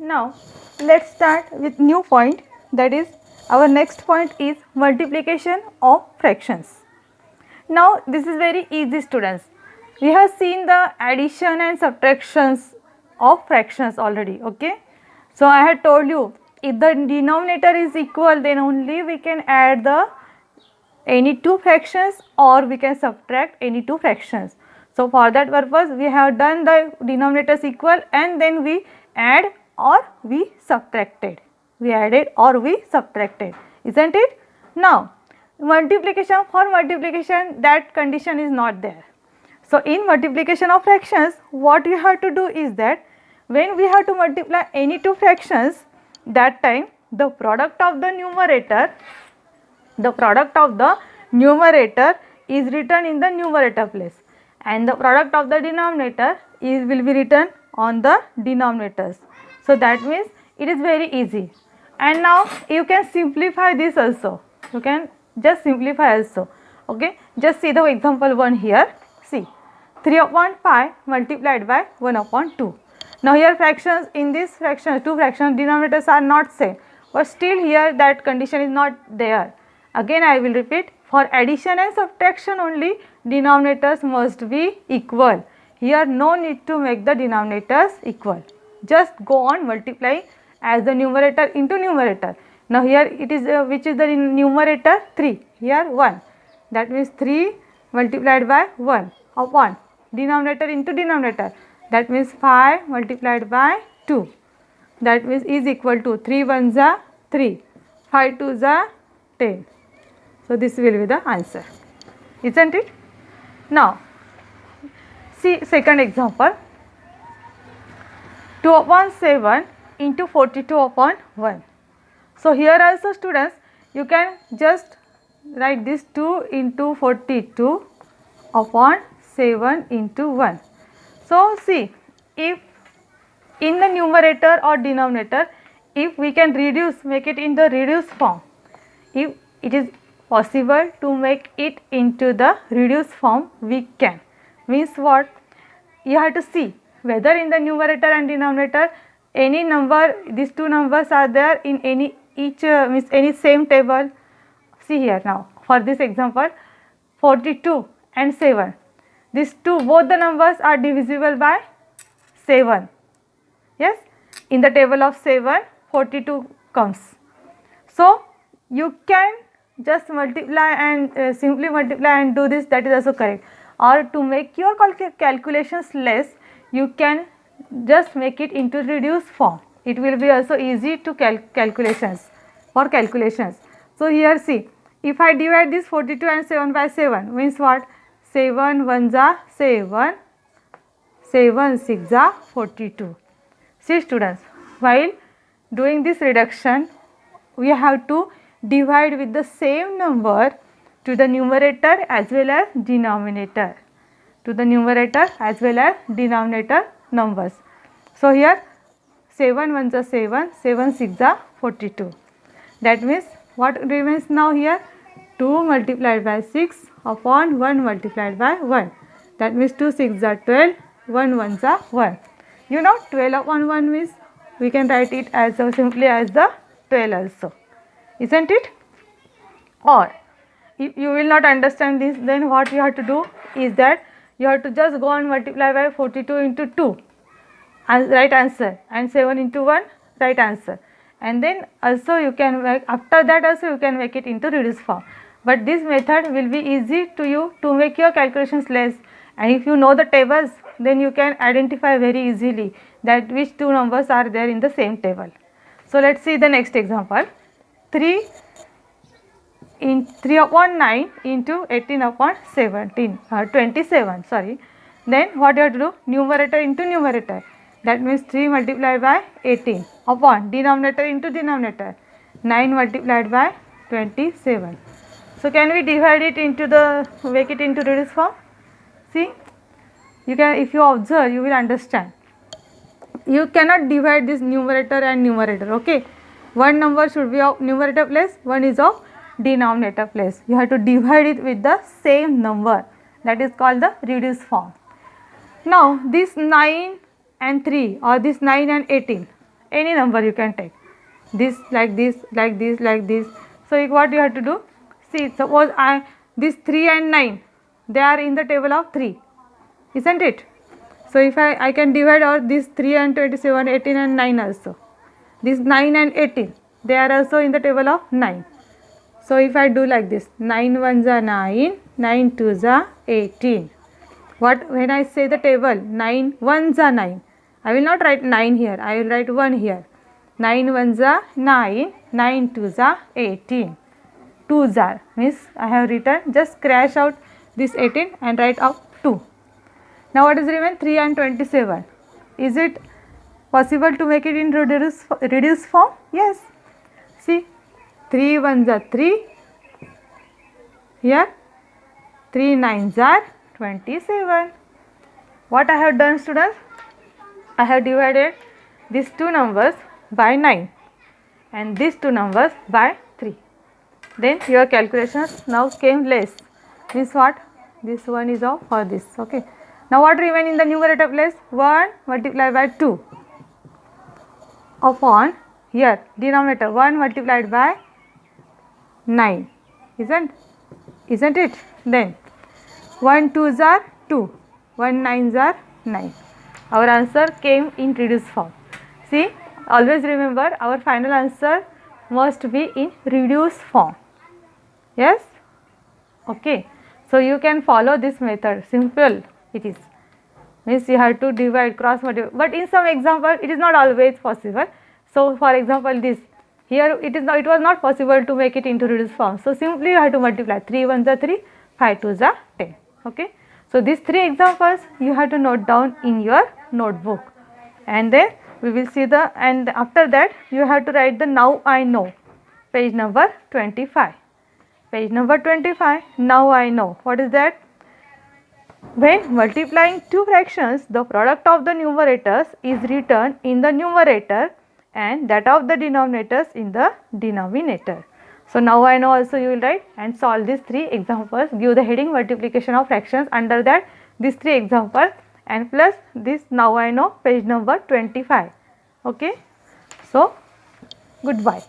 Now let's start with new point, that is our next point is multiplication of fractions. Now this is very easy students. We have seen the addition and subtractions of fractions already, okay. So I had told you if the denominator is equal then only we can add the any two fractions or we can subtract any two fractions. So for that purpose we have done the denominators equal and then we add or we subtracted. We added or we subtracted, isn't it? Now multiplication, for multiplication that condition is not there. So in multiplication of fractions what you have to do is that when we have to multiply any two fractions, that time the product of the numerator is written in the numerator place and the product of the denominator will be written on the denominators. So that means it is very easy. And now you can simplify this also. You can just simplify also. Okay, just see the example 1 here. See, 3/5 multiplied by 1/2. Now here fractions, in this fraction, two fractions denominators are not same, but still here that condition is not there. Again I will repeat, for addition and subtraction only denominators must be equal. Here no need to make the denominators equal. Just go on multiplying as the numerator into numerator. Now here it is which is the numerator 3, here 1. That means 3 multiplied by 1 upon denominator into denominator. That means 5 multiplied by 2. That means is equal to 3 1s are 3, 5 2s are 10. So this will be the answer, isn't it? Now see second example, 2/7 into 42/1. So here also students you can just write this 2 into 42/7 into 1. So see, if in the numerator or denominator, if we can reduce, make it in the reduced form, if it is possible to make it into the reduced form, we can. Means what? You have to see whether in the numerator and denominator any number, these two numbers are there in any means any same table. See here now for this example 42 and 7, these two both the numbers are divisible by 7. Yes, in the table of 7 42 comes. So you can just multiply and simply multiply and do this, that is also correct. Or to make your calculations less, you can just make it into reduced form. It will be also easy to calculations. So here see, if I divide this 42 and 7 by 7 means what? 7 1s are 7, 7 6s are 42. See students, while doing this reduction we have to divide with the same number to the numerator as well as denominator, numbers. So here 7 1s are 7, 7 6s are 42. That means what remains now here? 2 multiplied by 6 upon 1 multiplied by 1. That means 2 6s are 12, 1 1s are 1. You know 12/1 means we can write it as simply as the 12 also, isn't it? Or if you will not understand this, then what you have to do is that you have to just go and multiply by 42 into 2, right answer, and 7 into 1, right answer. And then also you can make, after that also you can make it into reduced form. But this method will be easy to you to make your calculations less, and if you know the tables then you can identify very easily that which two numbers are there in the same table. So let us see the next example, 3/9 into 27, sorry. Then what you have to do? Numerator into numerator. That means 3 multiplied by 18 upon denominator into denominator, 9 multiplied by 27. So can we divide it into make it into reduced form? See, you can, if you observe you will understand. You cannot divide this numerator and numerator, okay. One number should be of numerator place, one is of denominator place. You have to divide it with the same number, that is called the reduced form. Now this 9 and 3 or this 9 and 18, any number you can take, this like this like this like this. So what you have to do, see, suppose this 3 and 9, they are in the table of 3, isn't it? So if I can divide out this 3 and 27, 18 and 9 also. This 9 and 18, they are also in the table of 9. So if I do like this, 9 ones are 9, 9 twos are 18. What, when I say the table, 9 ones are 9, I will not write 9 here, I will write 1 here. 9 ones are 9, 9 twos are 18. 2s are, means I have written, just scratch out this 18 and write out 2. Now what is remain? 3 and 27. Is it possible to make it in reduced form? Yes. See, 3 ones are 3. Here 3 nines are 27. What I have done, students? I have divided these two numbers by 9 and these two numbers by 3. Then your calculations now came less. Means what? This one is off for this. Okay. Now what remain in the numerator place? 1 multiplied by 2 upon here denominator 1 multiplied by 9. Isn't it? Then 1 2s are 2, 1 9s are 9. Our answer came in reduced form. See, always remember our final answer must be in reduced form. Yes? Okay. So you can follow this method. Simple it is. Means you have to divide, cross multiply. But in some example it is not always possible. So for example this, here it was not possible to make it into reduced form. So simply you have to multiply. 3 ones are 3, 5 twos are 10. Okay. So these 3 examples you have to note down in your notebook. And then we will see and after that you have to write the now I know. Page number 25. Page number 25, now I know. What is that? When multiplying two fractions, the product of the numerators is written in the numerator and that of the denominators in the denominator. So now I know also you will write and solve these 3 examples. Give the heading multiplication of fractions, under that these 3 examples and plus this now I know, page number 25. Okay. So goodbye.